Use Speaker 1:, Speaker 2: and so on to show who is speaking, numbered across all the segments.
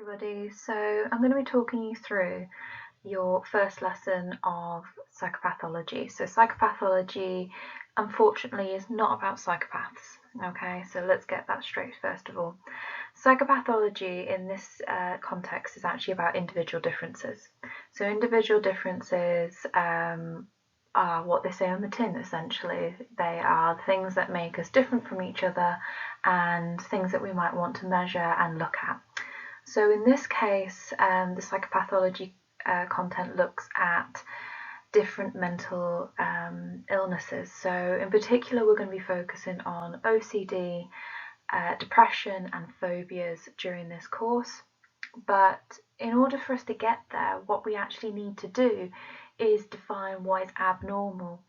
Speaker 1: everybody. So I'm going to be talking you through your first lesson of psychopathology. So psychopathology, unfortunately, is not about psychopaths. Okay, so let's get that straight first of all. Psychopathology in this context is actually about individual differences. So individual differences are what they say on the tin, essentially. They are things that make us different from each other and things that we might want to measure and look at. So in this case, the psychopathology content looks at different mental illnesses. So in particular, we're going to be focusing on OCD, depression and phobias during this course. But in order for us to get there, what we actually need to do is define what is abnormal.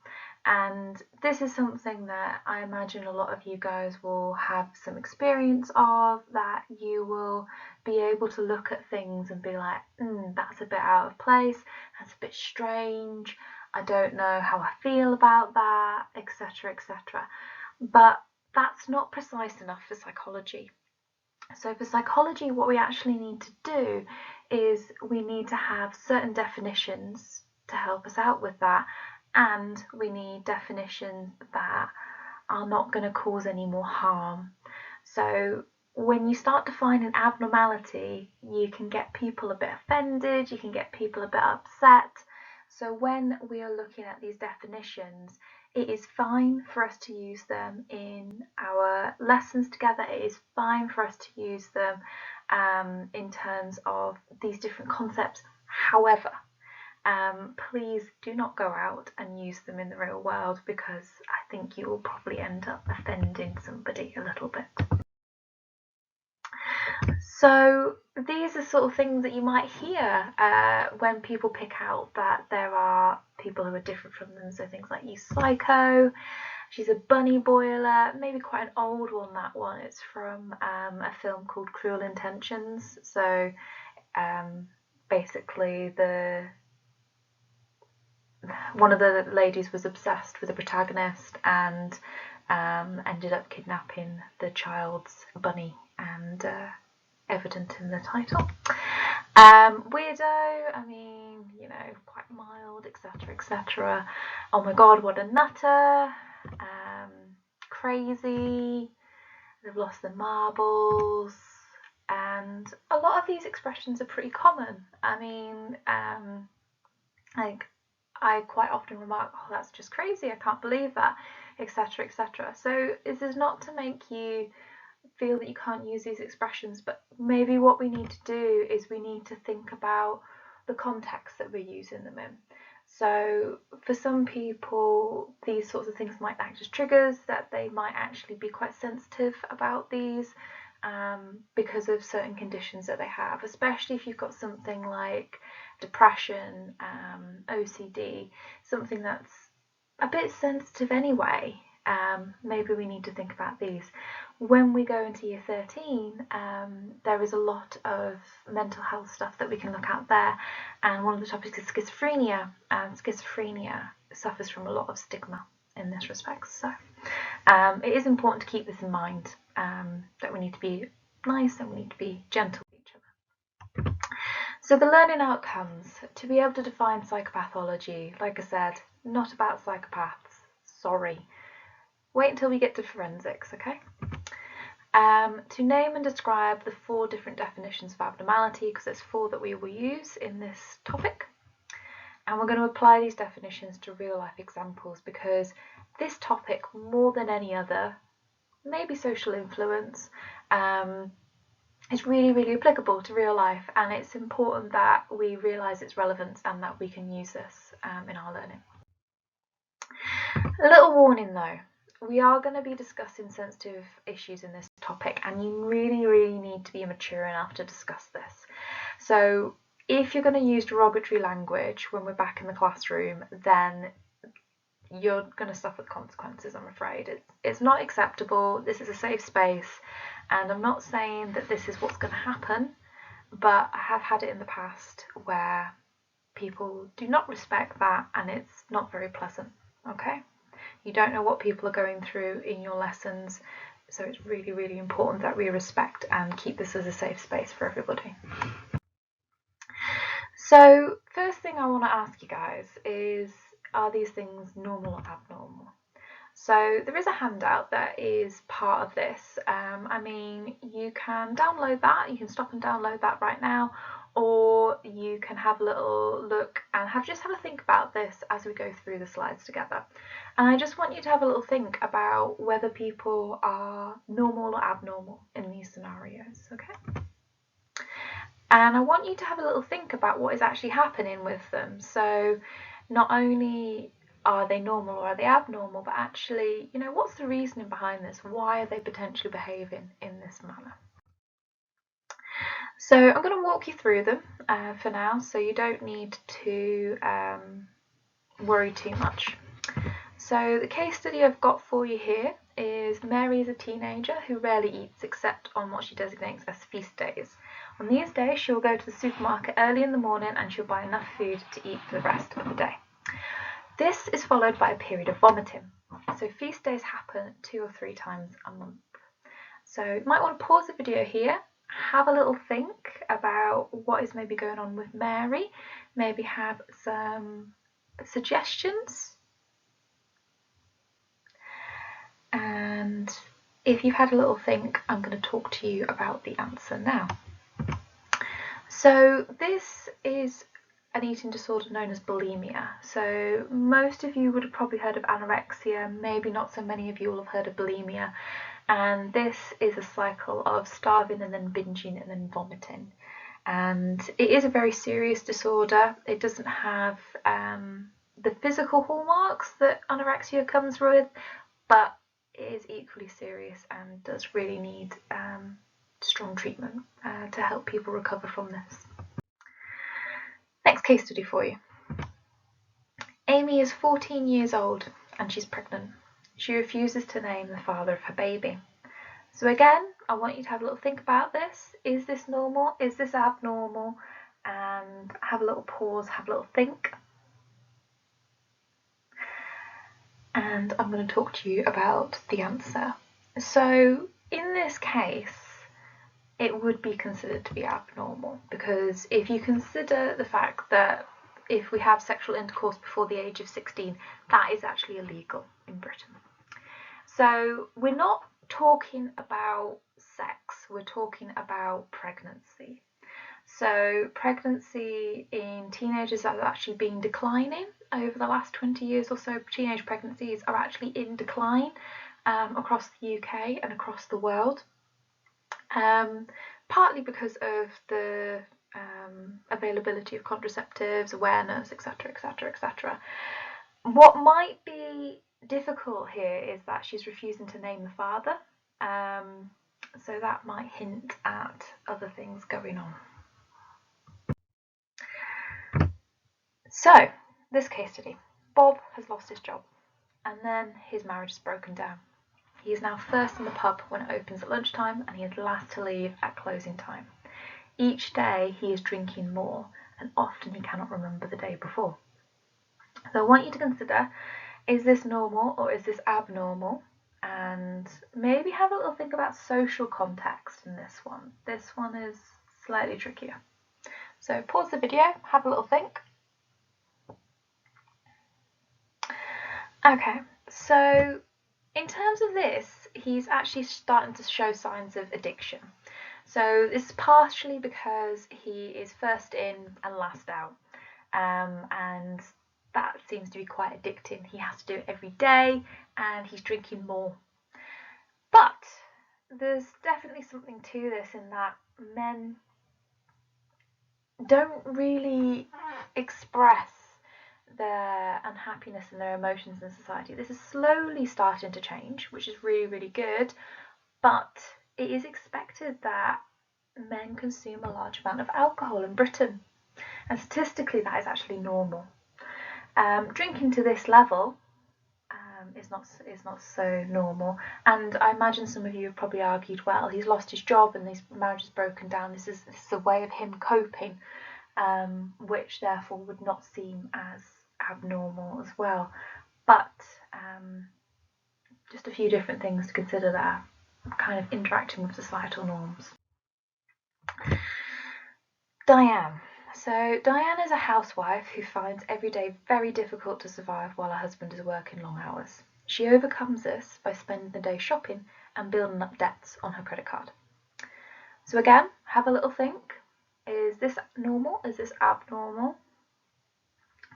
Speaker 1: And this is something that I imagine a lot of you guys will have some experience of, that you will be able to look at things and be like, that's a bit out of place, that's a bit strange, I don't know how I feel about that, etc., etc. But that's not precise enough for psychology. So for psychology, what we actually need to do is we need to have certain definitions to help us out with that, and we need definitions that are not going to cause any more harm. So when you start defining abnormality, you can get people a bit offended, you can get people a bit upset. So when we are looking at these definitions, it is fine for us to use them in our lessons together. It is fine for us to use them in terms of these different concepts. However, please do not go out and use them in the real world, because I think you will probably end up offending somebody a little bit. So these are sort of things that you might hear when people pick out that there are people who are different from them. So things like, you psycho, she's a bunny boiler, maybe quite an old one, that one. It's from a film called Cruel Intentions. So basically one of the ladies was obsessed with the protagonist and ended up kidnapping the child's bunny, and evident in the title. Weirdo, I mean, you know, quite mild, etc., etc. Oh my god, what a nutter. Crazy, they've lost their marbles. And a lot of these expressions are pretty common. I mean, like, I quite often remark, oh, that's just crazy, I can't believe that, etc., etc. So this is not to make you feel that you can't use these expressions, but maybe what we need to do is we need to think about the context that we're using them in. So for some people, these sorts of things might act as triggers, that they might actually be quite sensitive about these because of certain conditions that they have, especially if you've got something like depression, OCD, something that's a bit sensitive anyway. Maybe we need to think about these. When we go into year 13, there is a lot of mental health stuff that we can look at there, and one of the topics is schizophrenia, and schizophrenia suffers from a lot of stigma in this respect. So it is important to keep this in mind, that we need to be nice and we need to be gentle with each other. So the learning outcomes, to be able to define psychopathology, like I said, not about psychopaths, sorry. Wait until we get to forensics, okay? To name and describe the 4 different definitions of abnormality, because there's 4 that we will use in this topic. And we're going to apply these definitions to real life examples, because this topic, more than any other, maybe social influence, is really, really applicable to real life, and it's important that we realise its relevance and that we can use this in our learning. A little warning though, we are going to be discussing sensitive issues in this topic, and you really, really need to be mature enough to discuss this. So if you're going to use derogatory language when we're back in the classroom, then you're going to suffer the consequences, I'm afraid. It's not acceptable. This is a safe space, and I'm not saying that this is what's going to happen, but I have had it in the past where people do not respect that, and it's not very pleasant, okay? You don't know what people are going through in your lessons, so it's really, really important that we respect and keep this as a safe space for everybody. So first thing I want to ask you guys is, are these things normal or abnormal? So there is a handout that is part of this. I mean, you can download that, you can stop and download that right now, or you can have a little look and just have a think about this as we go through the slides together. And I just want you to have a little think about whether people are normal or abnormal in these scenarios, okay? And I want you to have a little think about what is actually happening with them. So not only are they normal or are they abnormal, but actually, you know, what's the reasoning behind this? Why are they potentially behaving in this manner? So I'm going to walk you through them for now, so you don't need to worry too much. So the case study I've got for you here is Mary is a teenager who rarely eats except on what she designates as feast days. On these days, she'll go to the supermarket early in the morning and she'll buy enough food to eat for the rest of the day. This is followed by a period of vomiting. So feast days happen 2 or 3 times a month. So you might want to pause the video here, have a little think about what is maybe going on with Mary, maybe have some suggestions. And if you've had a little think, I'm going to talk to you about the answer now. So this is an eating disorder known as bulimia. So most of you would have probably heard of anorexia, maybe not so many of you will have heard of bulimia. And this is a cycle of starving and then binging and then vomiting. And it is a very serious disorder. It doesn't have the physical hallmarks that anorexia comes with, but it is equally serious and does really need strong treatment to help people recover from this. Next case study for you. Amy is 14 years old and she's pregnant. She refuses to name the father of her baby. So again, I want you to have a little think about this. Is this normal? Is this abnormal? And have a little pause, have a little think. And I'm going to talk to you about the answer. So in this case, it would be considered to be abnormal, because if you consider the fact that if we have sexual intercourse before the age of 16, that is actually illegal in Britain. So we're not talking about sex, we're talking about pregnancy. So pregnancy in teenagers has actually been declining over the last 20 years or so. Teenage pregnancies are actually in decline across the UK and across the world. Partly because of the availability of contraceptives, awareness, etc, etc, etc. What might be difficult here is that she's refusing to name the father, so that might hint at other things going on. So, this case study. Bob has lost his job, and then his marriage is broken down. He is now first in the pub when it opens at lunchtime, and he is last to leave at closing time. Each day he is drinking more, and often he cannot remember the day before. So I want you to consider, is this normal or is this abnormal? And maybe have a little think about social context in this one. This one is slightly trickier. So pause the video, have a little think. Okay, so in terms of this, he's actually starting to show signs of addiction. So this is partially because he is first in and last out, and that seems to be quite addicting. He has to do it every day and he's drinking more. But there's definitely something to this in that men don't really express their unhappiness and their emotions in society. This is slowly starting to change, which is really, really good, but it is expected that men consume a large amount of alcohol in Britain, and statistically that is actually normal. Drinking to this level is not so normal, and I imagine some of you have probably argued, well, he's lost his job and his marriage is broken down, this is a way of him coping, which therefore would not seem as abnormal as well. But just a few different things to consider there, kind of interacting with societal norms. Diane. So Diane is a housewife who finds every day very difficult to survive while her husband is working long hours. She overcomes this by spending the day shopping and building up debts on her credit card. So again, have a little think. Is this normal? Is this abnormal?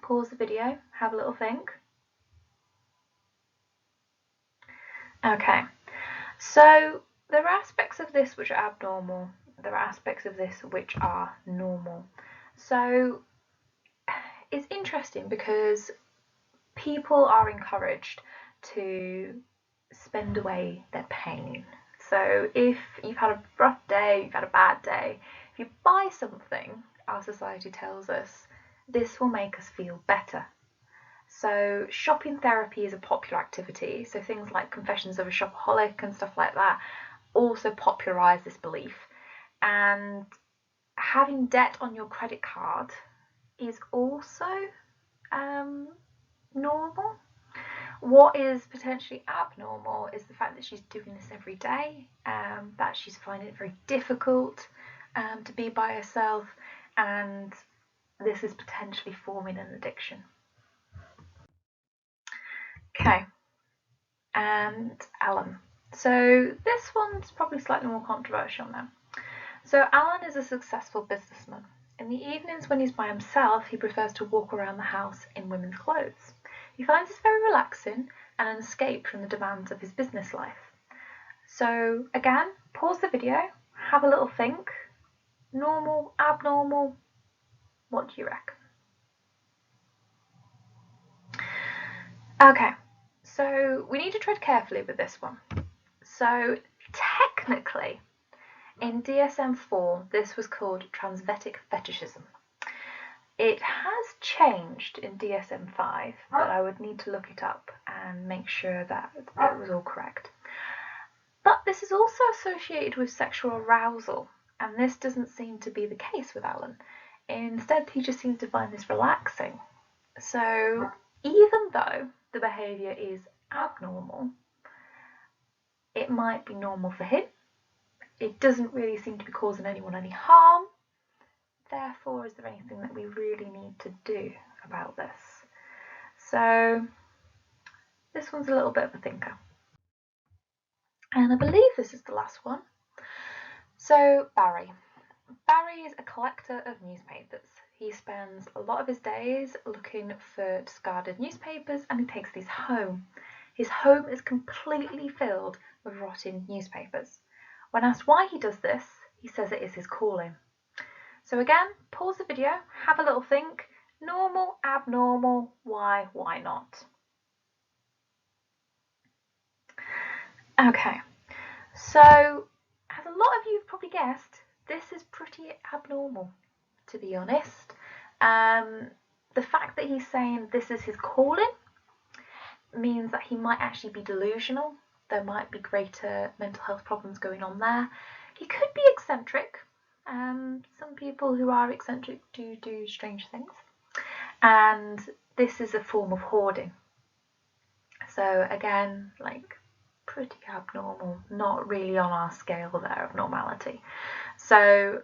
Speaker 1: Pause the video, have a little think. Okay, so there are aspects of this which are abnormal. There are aspects of this which are normal. So it's interesting because people are encouraged to spend away their pain. So if you've had a rough day, you've had a bad day, if you buy something, our society tells us this will make us feel better. So shopping therapy is a popular activity. So things like Confessions of a Shopaholic and stuff like that also popularise this belief. And having debt on your credit card is also normal. What is potentially abnormal is the fact that she's doing this every day, that she's finding it very difficult to be by herself, and this is potentially forming an addiction. Okay, and Alan. So this one's probably slightly more controversial now. So Alan is a successful businessman. In the evenings when he's by himself, he prefers to walk around the house in women's clothes. He finds this very relaxing and an escape from the demands of his business life. So again, pause the video, have a little think. Normal, abnormal, what do you reckon? Okay, so we need to tread carefully with this one. So technically, in DSM-4, this was called transvestic fetishism. It has changed in DSM-5, but I would need to look it up and make sure that it was all correct. But this is also associated with sexual arousal, and this doesn't seem to be the case with Alan. Instead, he just seems to find this relaxing. So even though the behaviour is abnormal, it might be normal for him. It doesn't really seem to be causing anyone any harm. Therefore, is there anything that we really need to do about this? So this one's a little bit of a thinker. And I believe this is the last one. So Barry. Barry is a collector of newspapers. He spends a lot of his days looking for discarded newspapers, and he takes these home. His home is completely filled with rotting newspapers. When asked why he does this, he says it is his calling. So again, pause the video, have a little think. Normal, abnormal, why not? Okay, so as a lot of you have probably guessed, this is pretty abnormal, to be honest. The fact that he's saying this is his calling means that he might actually be delusional. There might be greater mental health problems going on there. He could be eccentric. Some people who are eccentric do strange things. And this is a form of hoarding. So again, like pretty abnormal, not really on our scale there of normality. So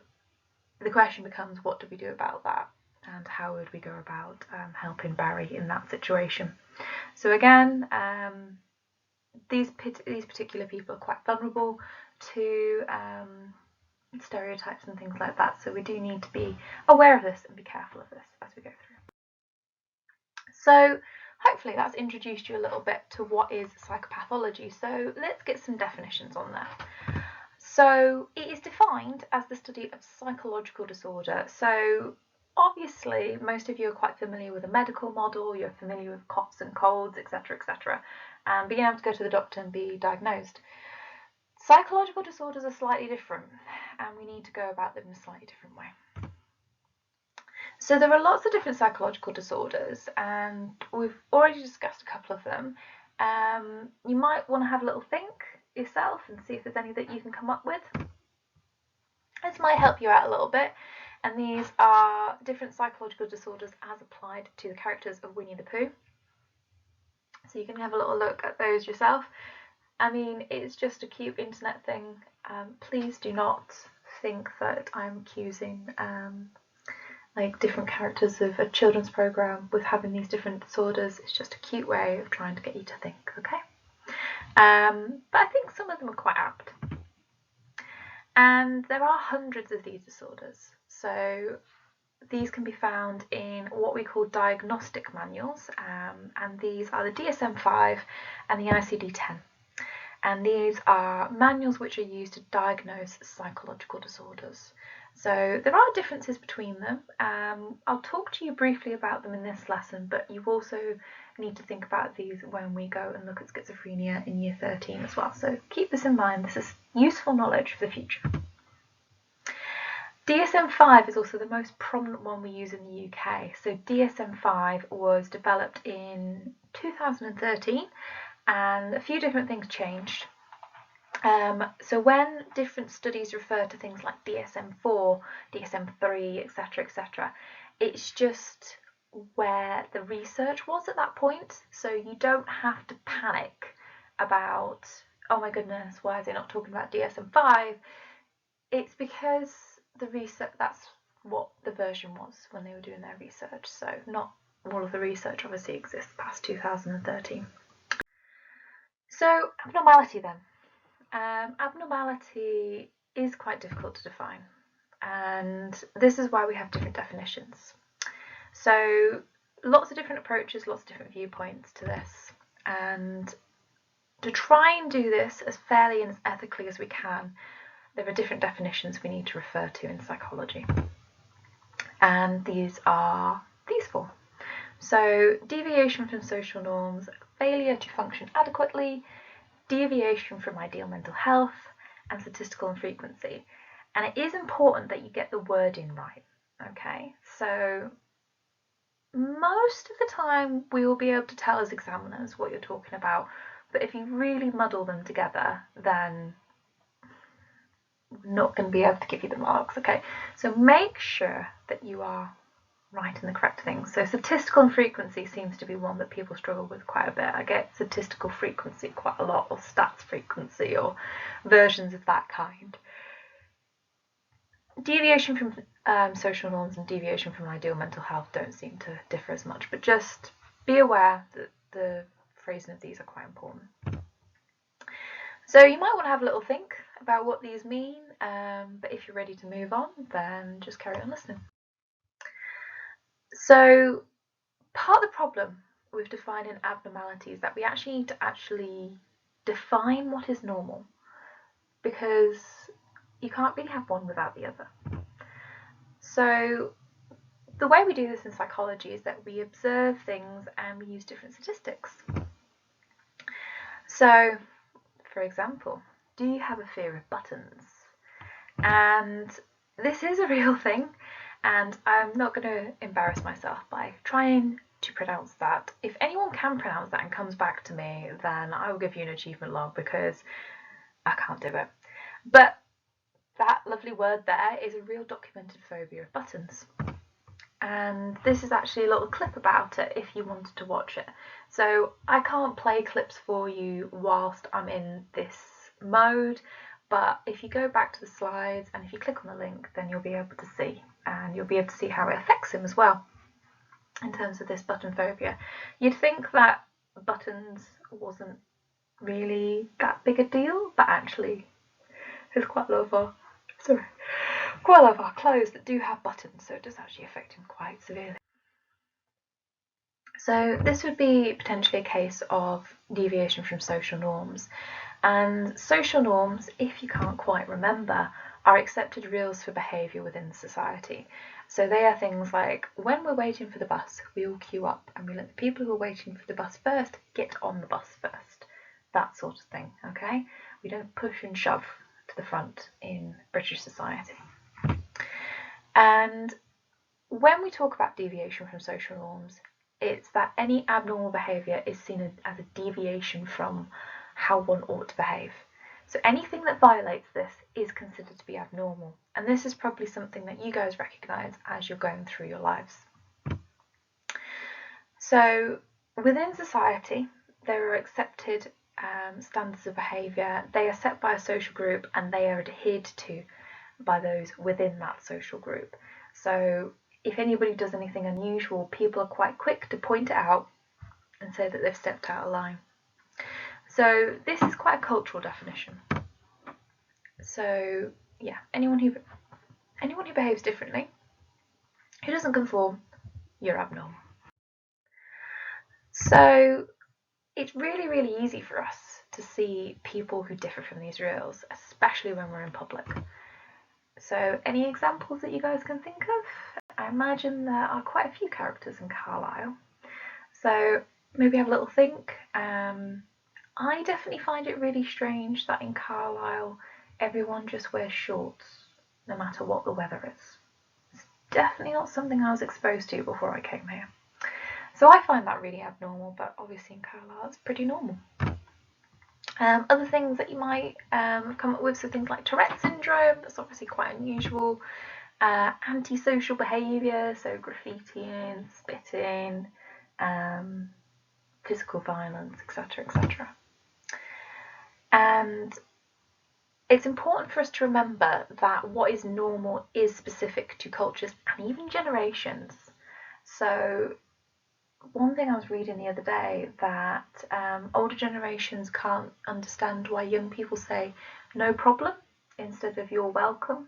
Speaker 1: the question becomes, what do we do about that? And how would we go about helping Barry in that situation? So again, these particular people are quite vulnerable to stereotypes and things like that. So we do need to be aware of this and be careful of this as we go through. So hopefully that's introduced you a little bit to what is psychopathology. So let's get some definitions on there. So it is defined as the study of psychological disorder. So obviously most of you are quite familiar with a medical model, you're familiar with coughs and colds, etc., etc., and being able to go to the doctor and be diagnosed. Psychological disorders are slightly different, and we need to go about them in a slightly different way. So there are lots of different psychological disorders, and we've already discussed a couple of them. You might want to have a little think yourself and see if there's any that you can come up with. This might help you out a little bit, and these are different psychological disorders as applied to the characters of Winnie the Pooh. So you can have a little look at those yourself. I mean, it's just a cute internet thing. Please do not think that I'm accusing like different characters of a children's program with having these different disorders. It's just a cute way of trying to get you to think, okay? But I think some of them are quite apt. And there are hundreds of these disorders. So these can be found in what we call diagnostic manuals, and these are the DSM-5 and the ICD-10. And these are manuals which are used to diagnose psychological disorders. So there are differences between them. I'll talk to you briefly about them in this lesson, but you also need to think about these when we go and look at schizophrenia in year 13 as well. So keep this in mind. This is useful knowledge for the future. DSM-5 is also the most prominent one we use in the UK. So DSM-5 was developed in 2013, and a few different things changed. So when different studies refer to things like DSM-4, DSM-3, etc., it's just where the research was at that point. So you don't have to panic about, oh my goodness, why is it not talking about DSM-5? It's because the research, that's what the version was when they were doing their research. So not all of the research obviously exists past 2013. So abnormality then. Abnormality is quite difficult to define, and this is why we have different definitions. So lots of different approaches, lots of different viewpoints to this, and to try and do this as fairly and as ethically as we can, there are different definitions we need to refer to in psychology, and these are these four. So deviation from social norms, failure to function adequately, deviation from ideal mental health, and statistical infrequency. And it is important that you get the wording right, okay? So most of the time we will be able to tell as examiners what you're talking about, but if you really muddle them together, then we're not going to be able to give you the marks, okay? So make sure that you are right in the correct things. So statistical infrequency seems to be one that people struggle with quite a bit. I get statistical frequency quite a lot, or stats frequency, or versions of that kind. Deviation from social norms and deviation from ideal mental health don't seem to differ as much, but just be aware that the phrasing of these are quite important. So you might want to have a little think about what these mean, but if you're ready to move on, then just carry on listening. So part of the problem with defining abnormality is that we actually need to define what is normal, because you can't really have one without the other. So the way we do this in psychology is that we observe things and we use different statistics. So, for example, do you have a fear of buttons? And this is a real thing, and I'm not going to embarrass myself by trying to pronounce that. If anyone can pronounce that and comes back to me, then I will give you an achievement log, because I can't do it. But that lovely word there is a real documented phobia of buttons. And this is actually a little clip about it if you wanted to watch it. So I can't play clips for you whilst I'm in this mode, but if you go back to the slides and if you click on the link, then you'll be able to see, and you'll be able to see how it affects him as well in terms of this button phobia. You'd think that buttons wasn't really that big a deal, but actually there's quite a lot of our clothes that do have buttons, so it does actually affect him quite severely. So this would be potentially a case of deviation from social norms. And social norms, if you can't quite remember, are accepted rules for behaviour within society. So they are things like, when we're waiting for the bus, we all queue up and we let the people who are waiting for the bus first get on the bus first. That sort of thing, okay? We don't push and shove to the front in British society. And when we talk about deviation from social norms, it's that any abnormal behaviour is seen as a deviation from how one ought to behave. So anything that violates this is considered to be abnormal. And this is probably something that you guys recognise as you're going through your lives. So within society, there are accepted standards of behaviour. They are set by a social group and they are adhered to by those within that social group. So if anybody does anything unusual, people are quite quick to point it out and say that they've stepped out of line. So this is quite a cultural definition. So yeah, anyone who behaves differently, who doesn't conform, you're abnormal. So it's really, really easy for us to see people who differ from these rules, especially when we're in public. So any examples that you guys can think of? I imagine there are quite a few characters in Carlisle. So maybe have a little think. I definitely find it really strange that in Carlisle everyone just wears shorts no matter what the weather is. It's definitely not something I was exposed to before I came here. So I find that really abnormal, but obviously in Carlisle it's pretty normal. Other things that you might come up with, so things like Tourette syndrome, that's obviously quite unusual. Antisocial behaviour, so graffitiing, spitting, physical violence, etc., etc. And it's important for us to remember that what is normal is specific to cultures and even generations. So one thing I was reading the other day, that older generations can't understand why young people say no problem instead of you're welcome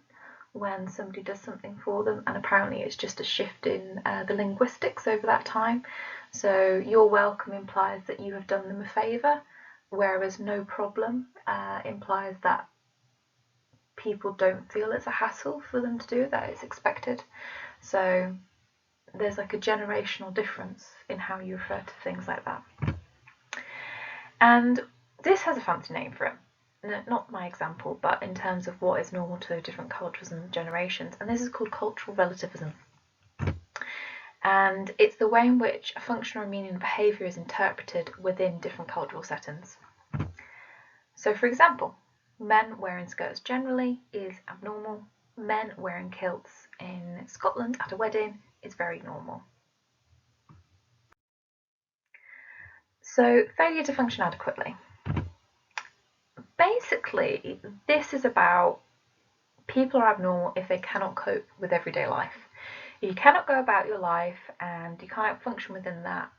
Speaker 1: when somebody does something for them, and apparently it's just a shift in the linguistics over that time. So you're welcome implies that you have done them a favour, whereas no problem implies that people don't feel it's a hassle for them to do, that it's expected. So there's like a generational difference in how you refer to things like that. And this has a fancy name for it. Not my example, but in terms of what is normal to different cultures and generations. And this is called cultural relativism. And it's the way in which a function or meaning of behaviour is interpreted within different cultural settings. So for example, men wearing skirts generally is abnormal. Men wearing kilts in Scotland at a wedding is very normal. So failure to function adequately. Basically, this is about people are abnormal if they cannot cope with everyday life. If you cannot go about your life and you can't function within that,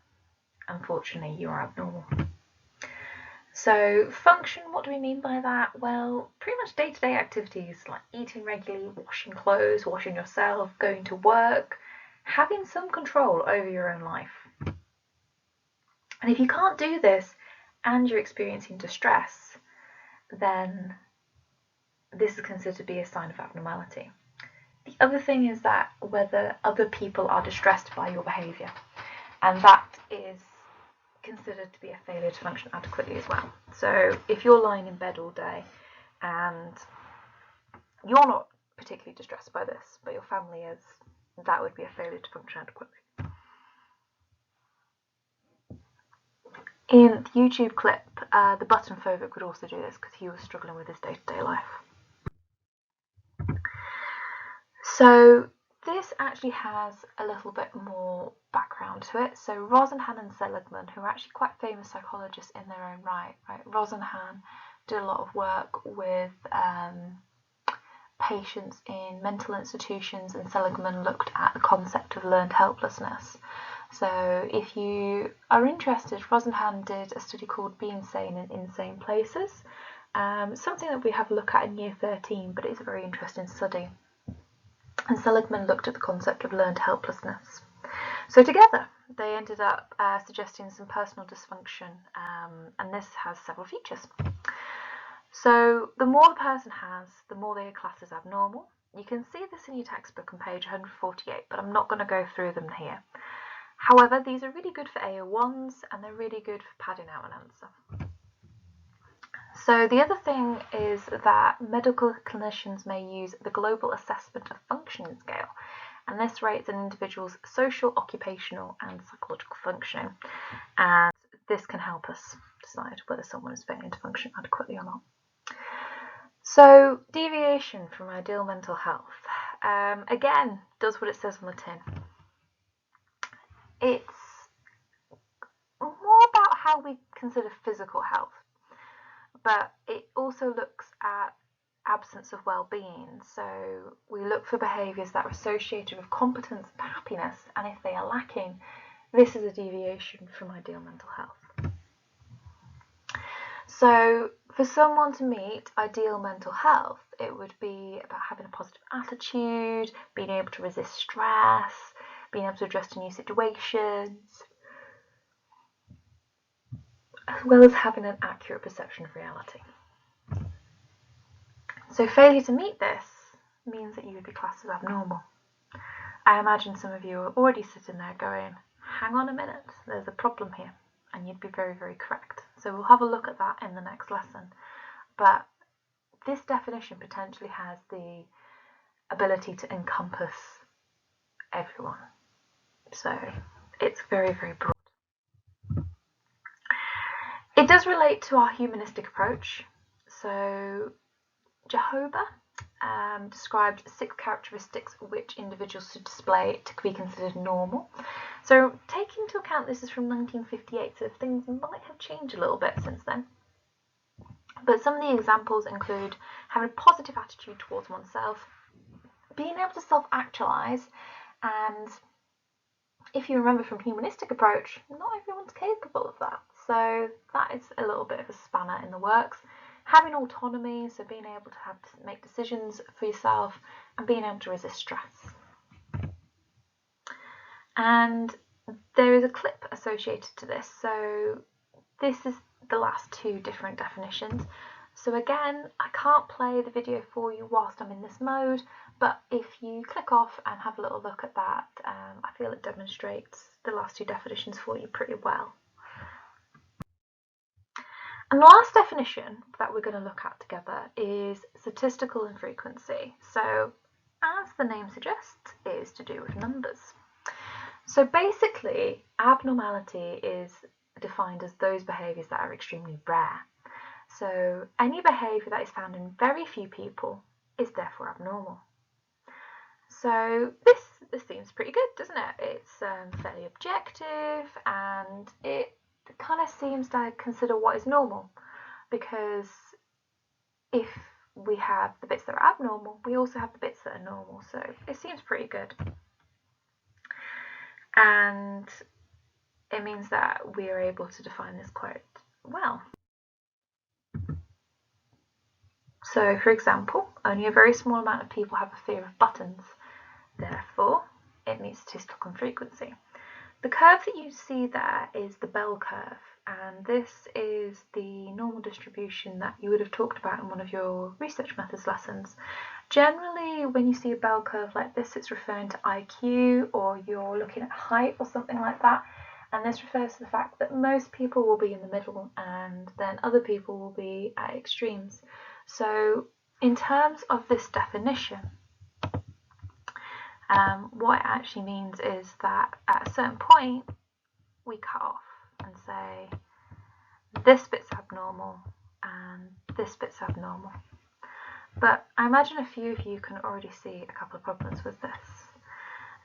Speaker 1: unfortunately, you are abnormal. So function, what do we mean by that? Well, pretty much day-to-day activities like eating regularly, washing clothes, washing yourself, going to work, having some control over your own life. And if you can't do this and you're experiencing distress, then this is considered to be a sign of abnormality. The other thing is that whether other people are distressed by your behaviour, and that is considered to be a failure to function adequately as well. So if you're lying in bed all day and you're not particularly distressed by this, but your family is, that would be a failure to function adequately. In the YouTube clip, the button phobic would also do this because he was struggling with his day-to-day life. So this actually has a little bit more background to it. So Rosenhan and Seligman, who are actually quite famous psychologists in their own right? Rosenhan did a lot of work with patients in mental institutions, and Seligman looked at the concept of learned helplessness. So if you are interested, Rosenhan did a study called Being Sane in Insane Places, something that we have a look at in year 13, but it's a very interesting study. And Seligman looked at the concept of learned helplessness. So together they ended up suggesting some personal dysfunction, and this has several features. So the more the person has, the more they are classed as abnormal. You can see this in your textbook on page 148, but I'm not going to go through them here. However, these are really good for AO1s and they're really good for padding out an answer. So the other thing is that medical clinicians may use the Global Assessment of Functioning Scale, and this rates an individual's social, occupational and psychological functioning, and this can help us decide whether someone is failing to function adequately or not. So deviation from ideal mental health, again, does what it says on the tin. It's more about how we consider physical health, but it also looks at absence of well-being. So we look for behaviours that are associated with competence and happiness, and if they are lacking, this is a deviation from ideal mental health. So for someone to meet ideal mental health, it would be about having a positive attitude, being able to resist stress, being able to adjust to new situations, as well as having an accurate perception of reality. So failure to meet this means that you would be classed as abnormal. I imagine some of you are already sitting there going, hang on a minute, there's a problem here, and you'd be very, very correct. So we'll have a look at that in the next lesson. But this definition potentially has the ability to encompass everyone. So it's very, very broad. It does relate to our humanistic approach. So Jehovah described 6 characteristics which individuals should display to be considered normal. So taking into account this is from 1958, so things might have changed a little bit since then. But some of the examples include having a positive attitude towards oneself, being able to self-actualize, and if you remember from humanistic approach, not everyone's capable of that. So that is a little bit of a spanner in the works. Having autonomy, so being able to make decisions for yourself and being able to resist stress. And there is a clip associated to this. So this is the last 2 different definitions. So again, I can't play the video for you whilst I'm in this mode, but if you click off and have a little look at that, I feel it demonstrates the last 2 definitions for you pretty well. And the last definition that we're going to look at together is statistical infrequency. So as the name suggests, it is to do with numbers. So basically, abnormality is defined as those behaviours that are extremely rare. So any behaviour that is found in very few people is therefore abnormal. So this seems pretty good, doesn't it? It's fairly objective, and it kind of seems to consider what is normal, because if we have the bits that are abnormal, we also have the bits that are normal. So it seems pretty good. And it means that we are able to define this quite well. So, for example, only a very small amount of people have a fear of buttons. Therefore, it meets statistical infrequency. The curve that you see there is the bell curve, and this is the normal distribution that you would have talked about in one of your research methods lessons. Generally, when you see a bell curve like this, it's referring to IQ, or you're looking at height or something like that. And this refers to the fact that most people will be in the middle, and then other people will be at extremes. So in terms of this definition, what it actually means is that at a certain point, we cut off and say, this bit's abnormal and this bit's abnormal. But I imagine a few of you can already see a couple of problems with this.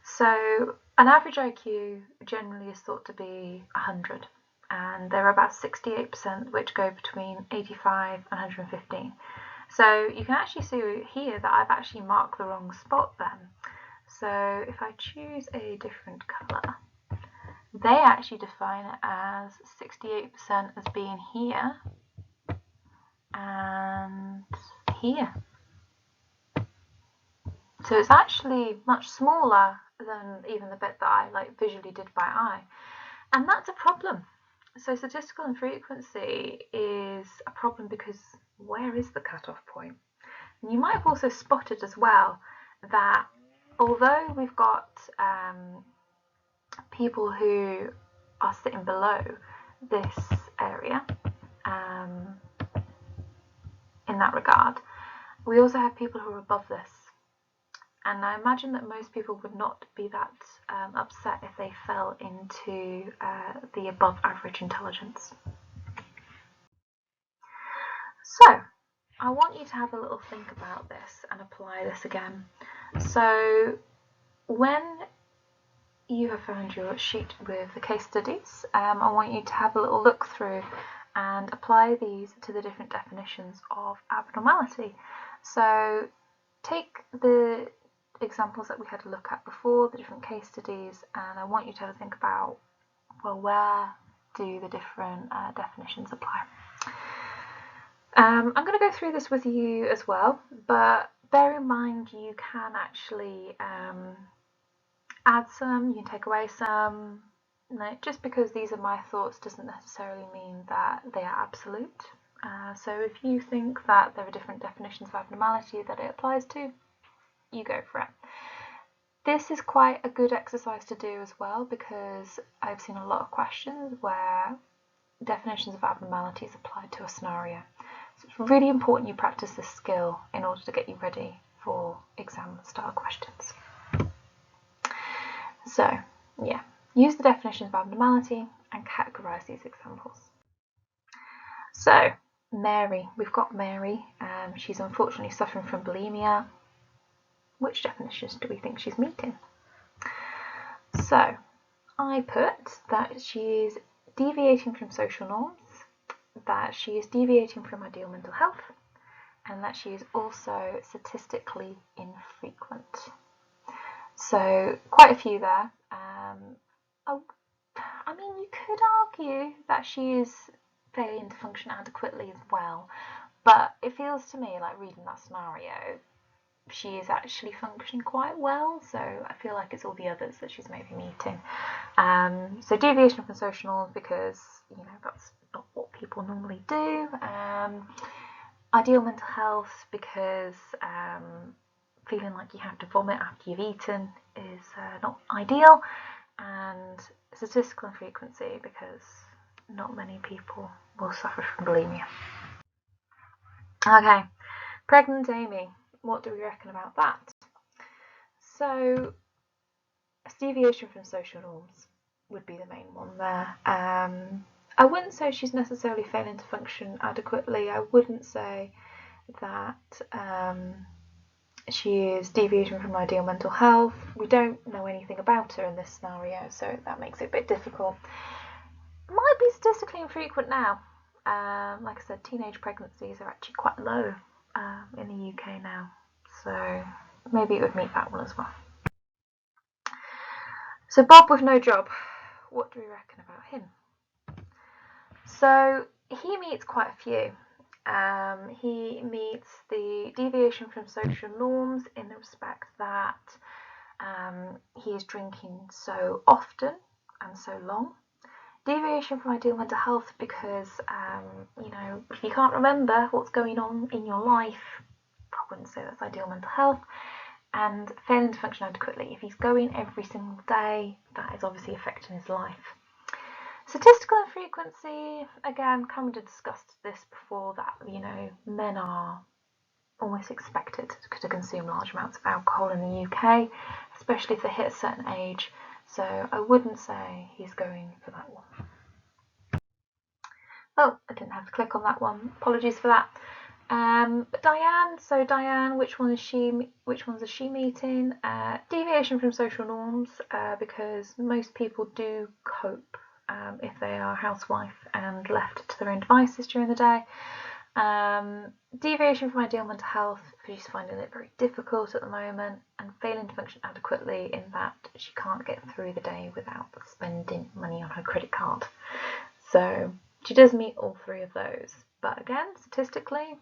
Speaker 1: So an average IQ generally is thought to be 100, and there are about 68% which go between 85 and 115. So you can actually see here that I've actually marked the wrong spot then. So if I choose a different colour, they actually define it as 68% as being here and here. So it's actually much smaller than even the bit that I visually did by eye. And that's a problem. So statistical infrequency is a problem because where is the cutoff point? And you might have also spotted as well that although we've got people who are sitting below this area in that regard, we also have people who are above this. And I imagine that most people would not be that upset if they fell into the above average intelligence. So I want you to have a little think about this and apply this again. So when you have found your sheet with the case studies, I want you to have a little look through and apply these to the different definitions of abnormality. So take the examples that we had a look at before, the different case studies, and I want you to think about, well, where do the different definitions apply? I'm going to go through this with you as well, but bear in mind you can actually add some, you can take away some. No, just because these are my thoughts doesn't necessarily mean that they are absolute. So if you think that there are different definitions of abnormality that it applies to, you go for it. This is quite a good exercise to do as well, because I've seen a lot of questions where definitions of abnormalities applied to a scenario. So it's really important you practice this skill in order to get you ready for exam style questions. So yeah, use the definitions of abnormality and categorise these examples. So Mary, we've got Mary, she's unfortunately suffering from bulimia. Which definitions do we think she's meeting? So I put that she is deviating from social norms, that she is deviating from ideal mental health, and that she is also statistically infrequent. So quite a few there. I mean, you could argue that she is failing to function adequately as well, but it feels to me like, reading that scenario, she is actually functioning quite well, so I feel like it's all the others that she's maybe meeting. So deviation from social norms, because that's not what people normally do. Ideal mental health, because feeling like you have to vomit after you've eaten is not ideal. And statistical infrequency, because not many people will suffer from bulimia. Okay, pregnant Amy, what do we reckon about that? So deviation from social norms would be the main one there. I wouldn't say she's necessarily failing to function adequately. I wouldn't say that she is deviating from ideal mental health. We don't know anything about her in this scenario, so that makes it a bit difficult. Might be statistically infrequent now. Like I said, teenage pregnancies are actually quite low in the UK now, so maybe it would meet that one as well. So Bob with no job, what do we reckon about him? So he meets quite a few. He meets the deviation from social norms in the respect that he is drinking so often and so long. Deviation from ideal mental health, because if you can't remember what's going on in your life, I wouldn't say that's ideal mental health. And failing to function adequately, if he's going every single day, that is obviously affecting his life. Statistical infrequency, again, kind of discussed this before, that men are almost expected to consume large amounts of alcohol in the UK, especially if they hit a certain age. So I wouldn't say he's going for that one. Oh, I didn't have to click on that one. Apologies for that. But Diane, so Diane, which ones is she meeting? Deviation from social norms, because most people do cope if they are a housewife and left to their own devices during the day. Deviation from ideal mental health, she's finding it very difficult at the moment, and failing to function adequately in that she can't get through the day without spending money on her credit card. So she does meet all three of those. But again, statistically,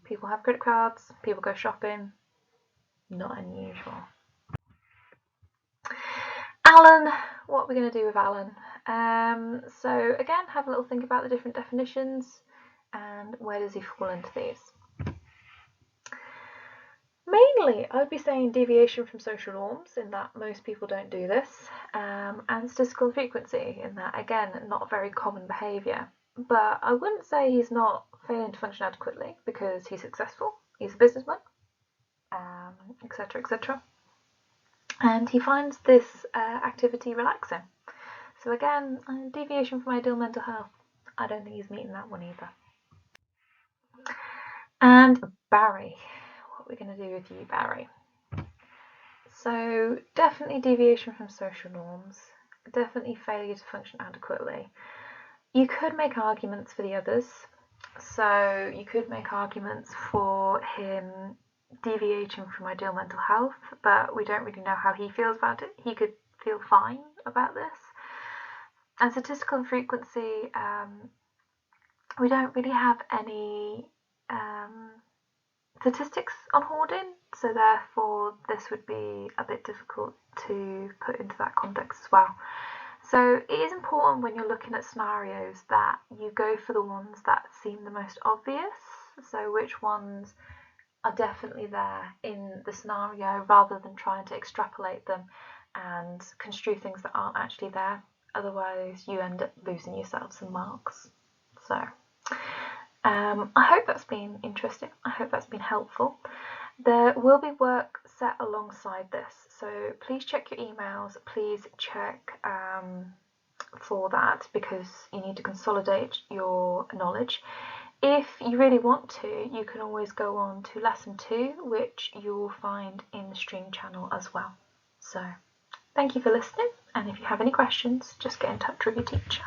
Speaker 1: people have credit cards, people go shopping, not unusual. Alan, what are we going to do with Alan? So again, have a little think about the different definitions and where does he fall into these. Mainly, I'd be saying deviation from social norms, in that most people don't do this, and statistical frequency, in that, again, not a very common behaviour. But I wouldn't say he's not failing to function adequately, because he's successful, he's a businessman, etc., etc. And he finds this activity relaxing. So again, deviation from ideal mental health, I don't think he's meeting that one either. And Barry, what are we going to do with you, Barry? So definitely deviation from social norms, definitely failure to function adequately. You could make arguments for the others. So you could make arguments for him deviating from ideal mental health, but we don't really know how he feels about it. He could feel fine about this. And statistical frequency, we don't really have any statistics on hoarding, so therefore this would be a bit difficult to put into that context as well. So it is important when you're looking at scenarios that you go for the ones that seem the most obvious, so which ones are definitely there in the scenario, rather than trying to extrapolate them and construe things that aren't actually there. Otherwise you end up losing yourself some marks. So I hope that's been interesting. I hope that's been helpful. There will be work set alongside this, so please check your emails. Please check for that, because you need to consolidate your knowledge. If you really want to, you can always go on to lesson 2, which you'll find in the stream channel as well. So thank you for listening, and if you have any questions, just get in touch with your teacher.